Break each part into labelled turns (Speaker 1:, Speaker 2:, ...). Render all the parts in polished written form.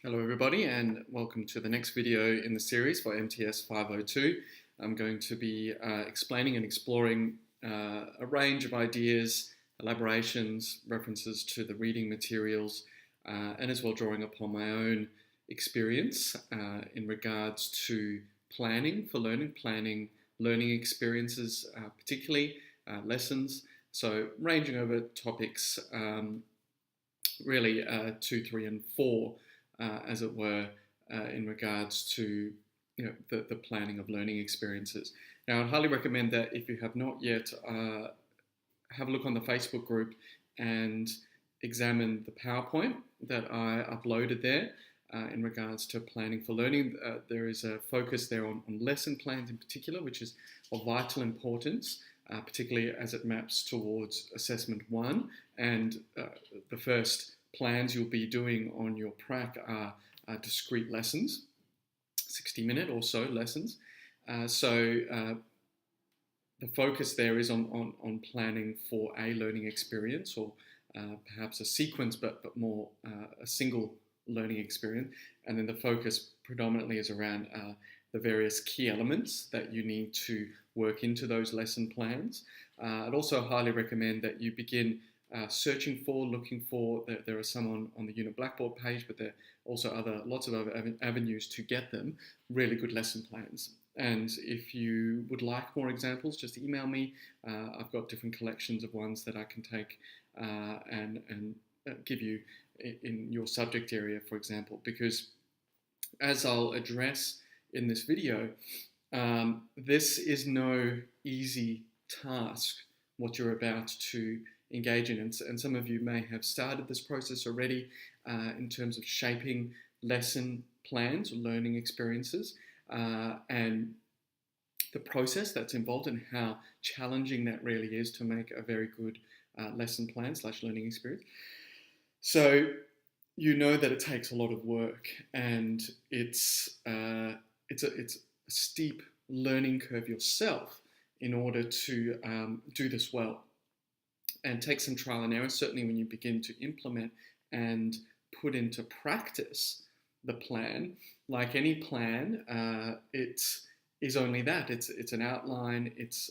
Speaker 1: Hello everybody and welcome to the next video in the series for MTS 502. I'm going to be explaining and exploring a range of ideas, elaborations, references to the reading materials, and as well drawing upon my own experience in regards to planning for learning learning experiences, particularly lessons. So ranging over topics really 2, 3 and 4 as it were, in regards to the planning of learning experiences. Now, I'd highly recommend that if you have not yet, have a look on the Facebook group and examine the PowerPoint that I uploaded there in regards to planning for learning. There is a focus there on lesson plans in particular, which is of vital importance, particularly as it maps towards Assessment 1. And the first plans you'll be doing on your prac are discrete lessons, 60-minute or so lessons. The focus there is on planning for a learning experience or perhaps a sequence, but more a single learning experience. And then the focus predominantly is around the various key elements that you need to work into those lesson plans. I'd also highly recommend that you begin looking for, there are some on the Unit Blackboard page, but there are also lots of other avenues to get them, really good lesson plans. And if you would like more examples, just email me. I've got different collections of ones that I can take and give you in your subject area, for example, because as I'll address in this video, this is no easy task, what you're about to engage in. And some of you may have started this process already in terms of shaping lesson plans or learning experiences and the process that's involved and how challenging that really is to make a very good lesson plan / learning experience. So you know that it takes a lot of work and it's a steep learning curve yourself in order to do this well. And take some trial and error, certainly when you begin to implement and put into practice the plan. Like any plan, it is only that. It's an outline, it's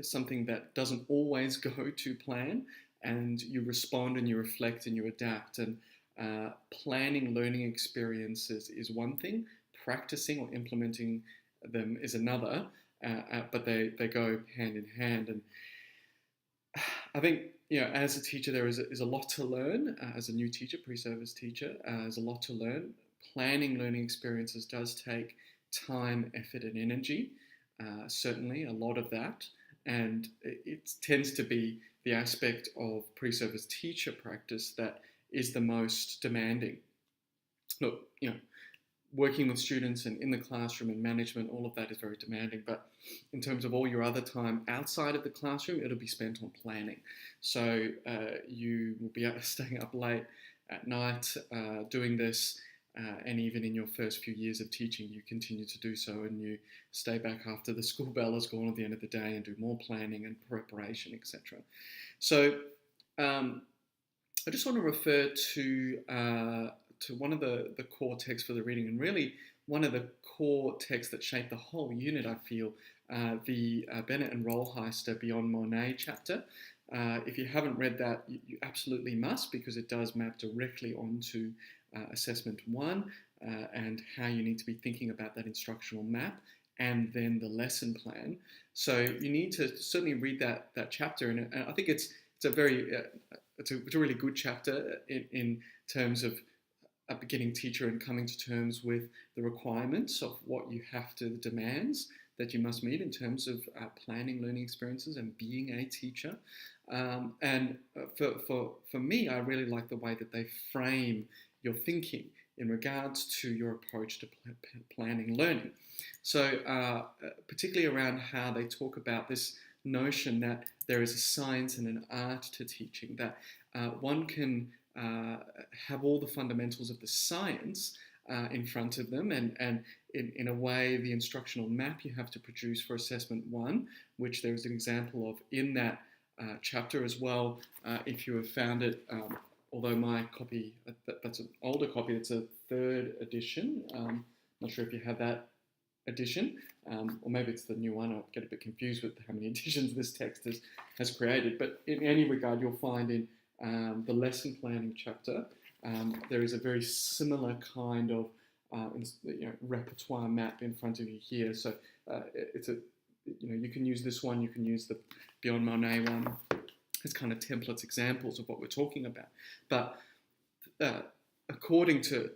Speaker 1: something that doesn't always go to plan, and you respond and you reflect and you adapt. And planning learning experiences is one thing, practicing or implementing them is another, but they go hand in hand. And I think, as a teacher, there is a lot to learn. As a new teacher, pre-service teacher, there's a lot to learn. Planning learning experiences does take time, effort, and energy. Certainly, a lot of that, and it tends to be the aspect of pre-service teacher practice that is the most demanding. Look, working with students and in the classroom and management, all of that is very demanding. But in terms of all your other time outside of the classroom, it'll be spent on planning. So you will be staying up late at night doing this, and even in your first few years of teaching, you continue to do so, and you stay back after the school bell has gone at the end of the day and do more planning and preparation, etc. So I just want to refer to one of the core texts for the reading, and really one of the core texts that shaped the whole unit, I feel, the Bennett and Rollheiser Beyond Monet chapter. If you haven't read that, you absolutely must, because it does map directly onto Assessment 1 and how you need to be thinking about that instructional map and then the lesson plan. So you need to certainly read that chapter, and I think it's a really good chapter in terms of a beginning teacher and coming to terms with the requirements of what you have to, the demands that you must meet in terms of planning learning experiences and being a teacher. And for me, I really like the way that they frame your thinking in regards to your approach to planning learning. So particularly around how they talk about this notion that there is a science and an art to teaching, that one can have all the fundamentals of the science in front of them, and in a way the instructional map you have to produce for Assessment 1, which there is an example of in that chapter as well, if you have found it although my copy, that's an older copy, it's a third edition. Not sure if you have that edition, or maybe it's the new one. I get a bit confused with how many editions this text has created. But in any regard, you'll find in the lesson planning chapter, there is a very similar kind of repertoire map in front of you here. So it's a, you can use this one, you can use the Beyond Monet one as kind of templates, examples of what we're talking about. But according to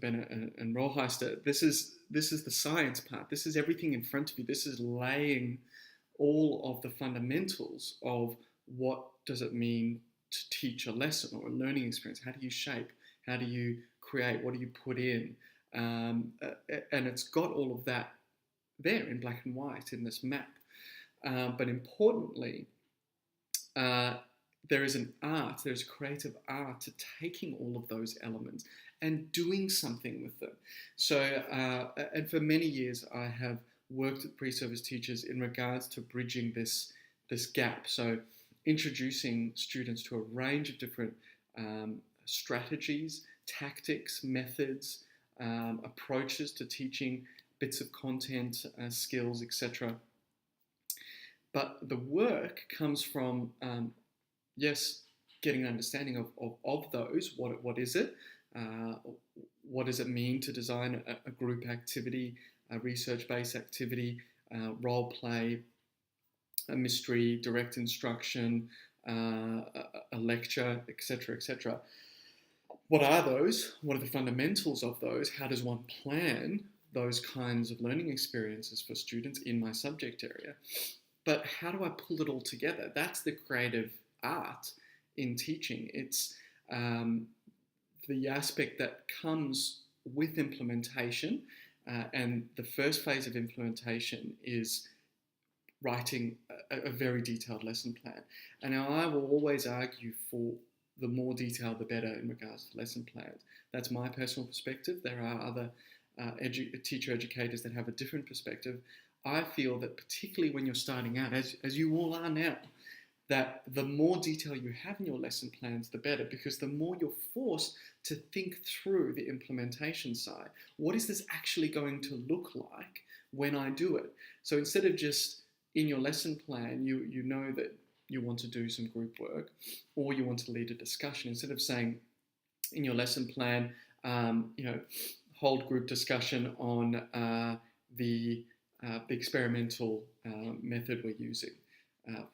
Speaker 1: Bennett and Rollheister, this is the science part. This is everything in front of you. This is laying all of the fundamentals of what does it mean to teach a lesson or a learning experience. How do you shape? How do you create? What do you put in? And it's got all of that there in black and white in this map. But importantly, there is an art, there's a creative art to taking all of those elements and doing something with them. So, and for many years, I have worked with pre-service teachers in regards to bridging this gap. So, introducing students to a range of different strategies, tactics, methods, approaches to teaching bits of content, skills, etc. But the work comes from, yes, getting an understanding of those. What is it? What does it mean to design a group activity, a research-based activity, role play, a mystery, direct instruction, a lecture, etc., etc. What are those? What are the fundamentals of those? How does one plan those kinds of learning experiences for students in my subject area? But how do I pull it all together? That's the creative art in teaching. It's the aspect that comes with implementation. And the first phase of implementation is writing a very detailed lesson plan. And now I will always argue for the more detail, the better in regards to lesson plans. That's my personal perspective. There are other teacher educators that have a different perspective. I feel that particularly when you're starting out, as you all are now, that the more detail you have in your lesson plans, the better, because the more you're forced to think through the implementation side. What is this actually going to look like when I do it? So instead of just in your lesson plan, you know that you want to do some group work or you want to lead a discussion. Instead of saying in your lesson plan, hold group discussion on the experimental method we're using,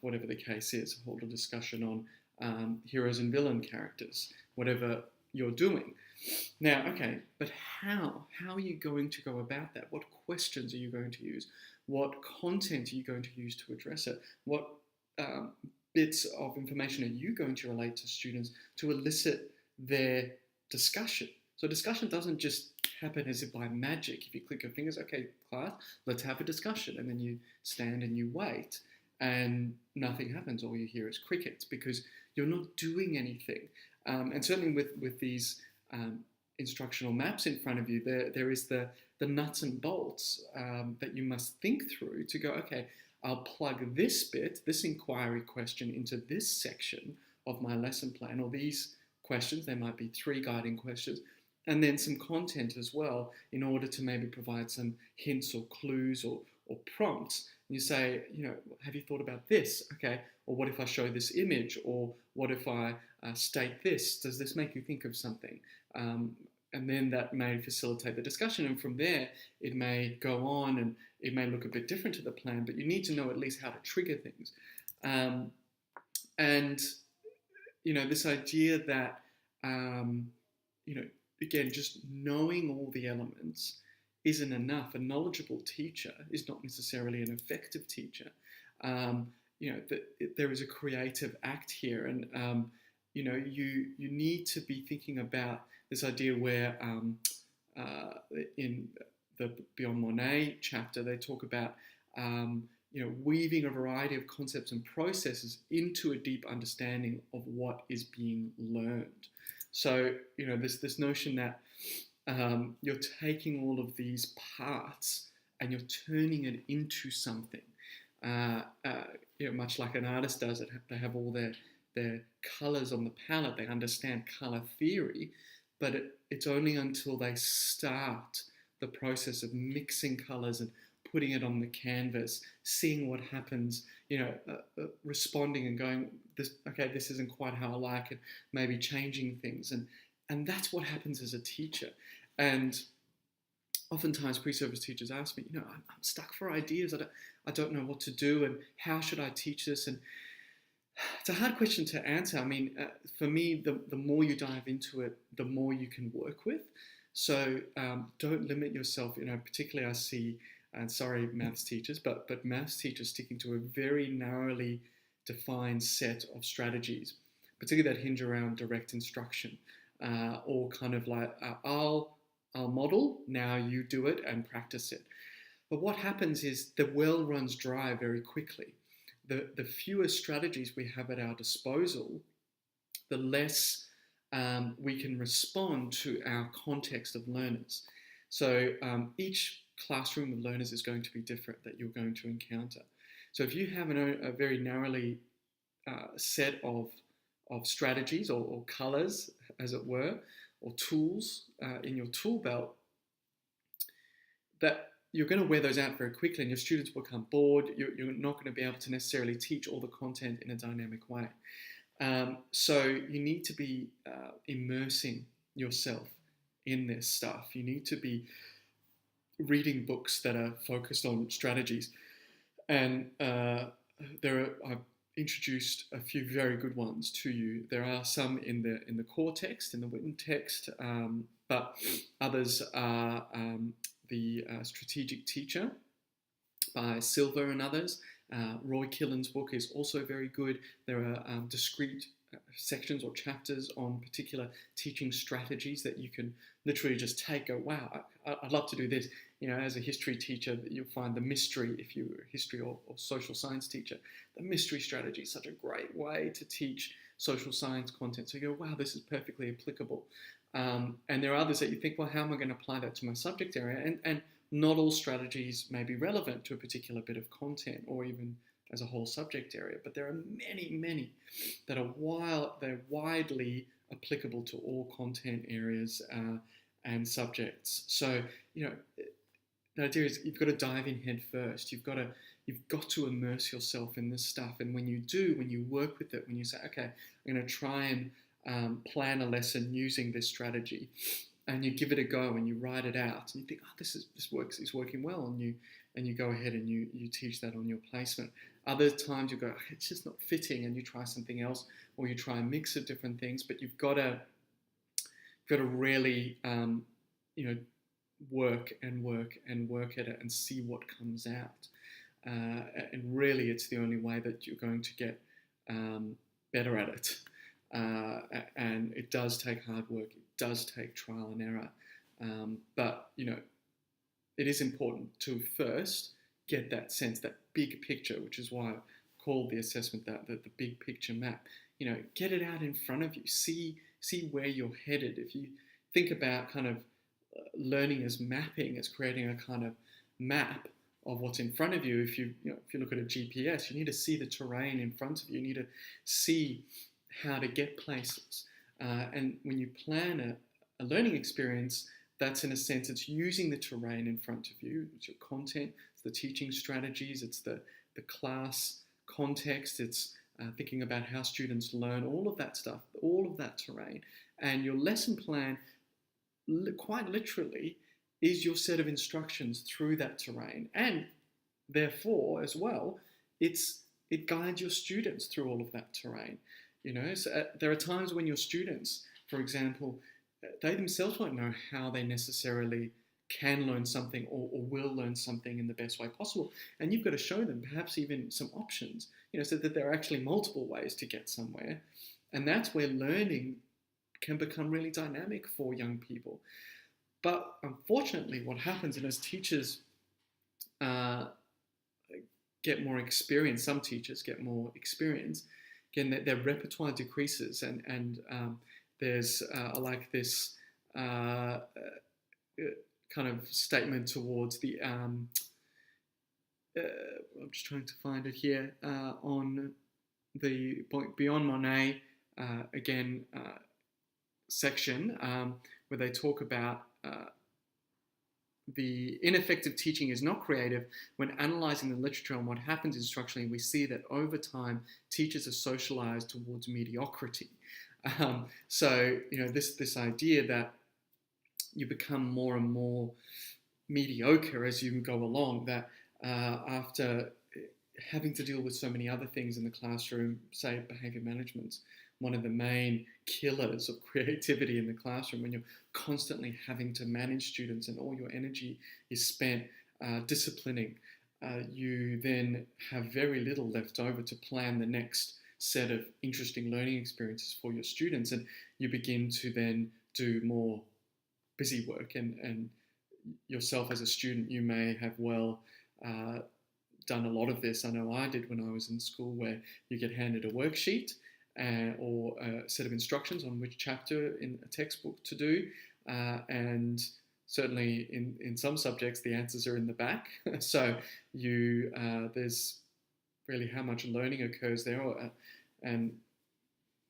Speaker 1: whatever the case is, hold a discussion on heroes and villain characters, whatever you're doing. Now, okay, but how? How are you going to go about that? What questions are you going to use? What content are you going to use to address it? What bits of information are you going to relate to students to elicit their discussion? So discussion doesn't just happen as if by magic. If you click your fingers, okay, class, let's have a discussion. And then you stand and you wait and nothing happens. All you hear is crickets because you're not doing anything. And certainly with these instructional maps in front of you, there is the nuts and bolts that you must think through to go, okay, I'll plug this bit, this inquiry question into this section of my lesson plan, or these questions, there might be 3 guiding questions, and then some content as well in order to maybe provide some hints or clues or prompts. And you say, have you thought about this? Okay, or what if I show this image? Or what if I state this? Does this make you think of something? And then that may facilitate the discussion. And from there, it may go on and it may look a bit different to the plan, but you need to know at least how to trigger things. And this idea that, again, just knowing all the elements isn't enough. A knowledgeable teacher is not necessarily an effective teacher. There is a creative act here, and you need to be thinking about this idea where in the Beyond Monet chapter they talk about weaving a variety of concepts and processes into a deep understanding of what is being learned. So this notion that you're taking all of these parts and you're turning it into something, much like an artist does it. They have all their their colours on the palette, they understand colour theory, but it's only until they start the process of mixing colours and putting it on the canvas, seeing what happens, responding and going, this isn't quite how I like it, maybe changing things. And that's what happens as a teacher. And oftentimes pre-service teachers ask me, I'm stuck for ideas. I don't know what to do, and how should I teach this? And it's a hard question to answer. I mean, for me, the more you dive into it, the more you can work with. So don't limit yourself. Particularly I see, and sorry, maths teachers, but maths teachers sticking to a very narrowly defined set of strategies, particularly that hinge around direct instruction, or kind of like I'll model, now you do it and practice it. But what happens is the well runs dry very quickly. The fewer strategies we have at our disposal, the less we can respond to our context of learners. So each classroom of learners is going to be different that you're going to encounter. So if you have a very narrowly set of strategies or colours, as it were, or tools in your tool belt, that you're going to wear those out very quickly, and your students will become bored. You're not going to be able to necessarily teach all the content in a dynamic way. So you need to be immersing yourself in this stuff. You need to be reading books that are focused on strategies. And I've introduced a few very good ones to you. There are some in the core text, in the written text, but others are the Strategic Teacher by Silver and others. Roy Killen's book is also very good. There are discrete sections or chapters on particular teaching strategies that you can literally just take, go, wow, I'd love to do this. As a history teacher, you'll find the mystery, if you're a history or social science teacher, the mystery strategy is such a great way to teach social science content. So you go, wow, this is perfectly applicable. And there are others that you think, well, how am I going to apply that to my subject area? And not all strategies may be relevant to a particular bit of content or even as a whole subject area, but there are many, many that they're widely applicable to all content areas and subjects. So, the idea is you've got to dive in head first. You've got to immerse yourself in this stuff. And when you do, when you work with it, when you say, okay, I'm going to try and plan a lesson using this strategy, and you give it a go and you write it out, and you think, oh, this works, it's working well, and you go ahead and you teach that on your placement. Other times you go, oh, it's just not fitting, and you try something else, or you try a mix of different things. But you've got to really, work at it and see what comes out. And really, it's the only way that you're going to get better at it. And it does take hard work. It does take trial and error. But it is important to first get that sense, that big picture, which is why I called the assessment the big picture map. Get it out in front of you. See where you're headed. If you think about kind of learning as mapping, as creating a kind of map of what's in front of you. If you look at a GPS, you need to see the terrain in front of you. You need to see how to get places. And when you plan a learning experience, that's in a sense, it's using the terrain in front of you. It's your content, it's the teaching strategies, it's the class context, it's thinking about how students learn, all of that stuff, all of that terrain. And your lesson plan, quite literally, is your set of instructions through that terrain. And therefore, as well, it guides your students through all of that terrain. So there are times when your students, for example, they themselves won't know how they necessarily can learn something or will learn something in the best way possible. And you've got to show them perhaps even some options, so that there are actually multiple ways to get somewhere. And that's where learning can become really dynamic for young people. But unfortunately, what happens, and as teachers get more experience, some teachers get more experience, again, their repertoire decreases, and there's like this kind of statement towards the, I'm just trying to find it here, on the Beyond Monet again section where they talk about the ineffective teaching is not creative. When analysing the literature on what happens instructionally, we see that over time teachers are socialised towards mediocrity. So this idea that you become more and more mediocre as you go along, that after having to deal with so many other things in the classroom, say behaviour management, one of the main killers of creativity in the classroom, when you're constantly having to manage students and all your energy is spent disciplining, you then have very little left over to plan the next set of interesting learning experiences for your students, and you begin to then do more busy work. And yourself as a student, you may have done a lot of this. I know I did when I was in school, where you get handed a worksheet or a set of instructions on which chapter in a textbook to do, and certainly in some subjects the answers are in the back. So there's really how much learning occurs there, and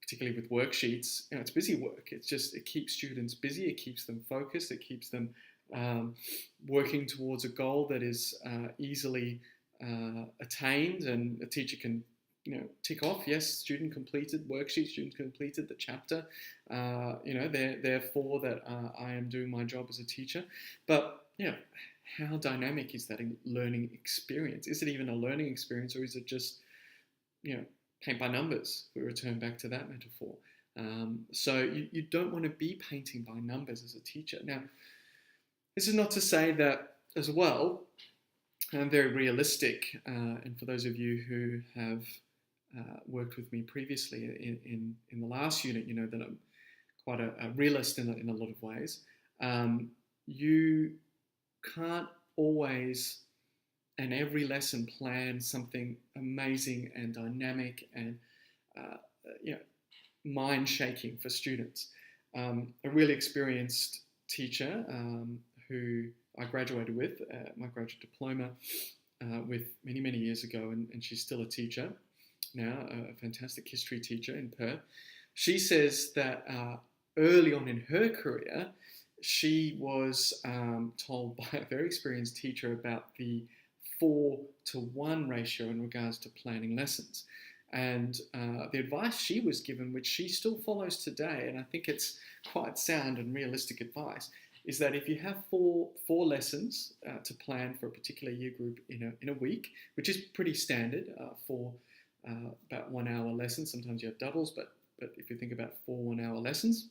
Speaker 1: particularly with worksheets, it's busy work. It keeps students busy, it keeps them focused, it keeps them working towards a goal that is easily attained, and a teacher can tick off, yes, student completed worksheet, student completed the chapter, therefore that I am doing my job as a teacher. But how dynamic is that learning experience? Is it even a learning experience, or is it just paint by numbers? We return back to that metaphor. So you don't want to be painting by numbers as a teacher. Now, this is not to say that as well, I'm very realistic, and for those of you who have worked with me previously in the last unit, you know that I'm quite a realist in a lot of ways. You can't always, and every lesson, plan something amazing and dynamic and mind-shaking for students. A really experienced teacher who I graduated with my graduate diploma with many years ago, and she's still a teacher now, a fantastic history teacher in Perth. She says that early on in her career, she was told by a very experienced teacher about the 4-to-1 ratio in regards to planning lessons. And the advice she was given, which she still follows today, and I think it's quite sound and realistic advice, is that if you have four lessons to plan for a particular year group in a week, which is pretty standard for about 1 hour lessons. Sometimes you have doubles, but if you think about 4 1-hour lessons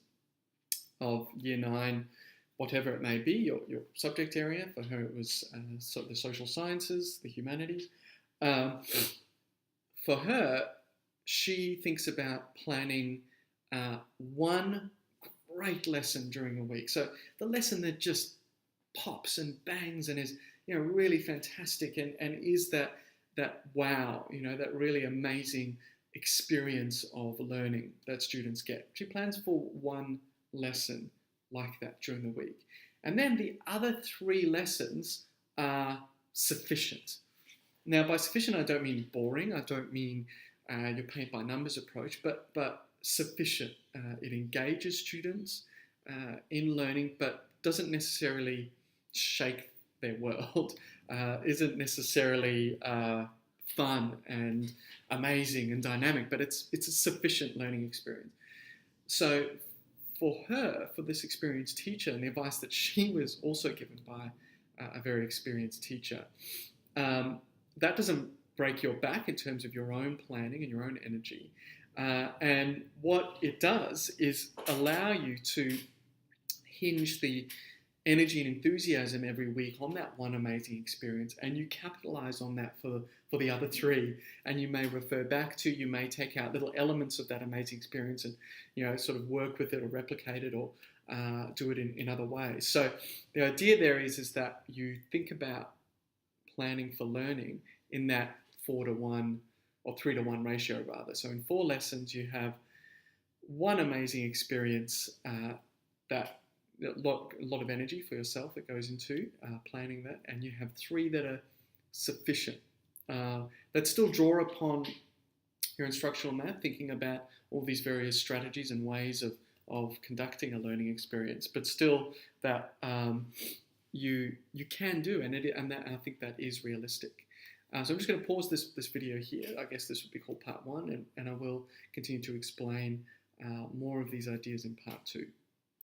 Speaker 1: of year 9, whatever it may be, your subject area. For her, it was the social sciences, the humanities. For her, she thinks about planning one great lesson during a week. So the lesson that just pops and bangs and is really fantastic and is that wow, that really amazing experience of learning that students get. She plans for one lesson like that during the week. And then the other 3 lessons are sufficient. Now, by sufficient, I don't mean boring. I don't mean your paint by numbers approach, but sufficient. It engages students in learning, but doesn't necessarily shake their world, isn't necessarily fun and amazing and dynamic, but it's a sufficient learning experience. So for her, for this experienced teacher, and the advice that she was also given by a very experienced teacher, that doesn't break your back in terms of your own planning and your own energy. And what it does is allow you to hinge the energy and enthusiasm every week on that one amazing experience, and you capitalize on that for the other 3, and you may refer back to, you may take out little elements of that amazing experience and sort of work with it or replicate it or do it in other ways. So the idea there is that you think about planning for learning in that 4-to-1 or 3-to-1 ratio rather. So in 4 lessons you have one amazing experience that a lot of energy for yourself that goes into planning that, and you have 3 that are sufficient, that still draw upon your instructional math, thinking about all these various strategies and ways of conducting a learning experience, but still that you can do, and that, I think that is realistic. So I'm just going to pause this video here. I guess this would be called part 1, and I will continue to explain more of these ideas in part 2.